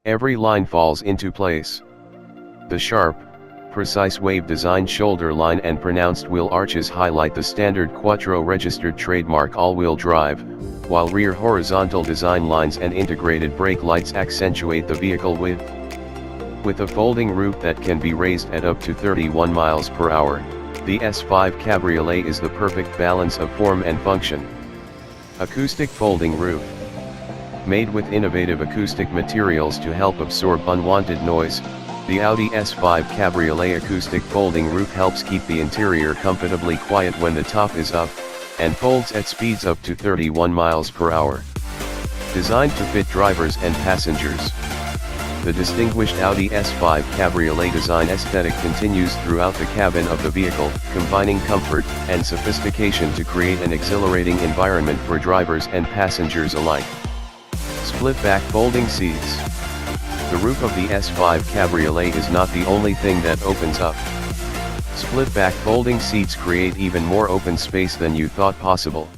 Every line falls into place. The sharp, precise wave-designed shoulder line and pronounced wheel arches highlight the standard Quattro registered trademark all-wheel drive, while rear horizontal design lines and integrated brake lights accentuate the vehicle width. With a folding roof that can be raised at up to 31 miles per hour, the S5 Cabriolet is the perfect balance of form and function. Acoustic folding roof. Made with innovative acoustic materials to help absorb unwanted noise, the Audi S5 Cabriolet acoustic folding roof helps keep the interior comfortably quiet when the top is up, and folds at speeds up to 31 miles per hour. Designed to fit drivers and passengers. The distinguished Audi S5 Cabriolet design aesthetic continues throughout the cabin of the vehicle, combining comfort and sophistication to create an exhilarating environment for drivers and passengers alike. Split-back folding seats. The roof of the S5 Cabriolet is not the only thing that opens up. Split-back folding seats create even more open space than you thought possible.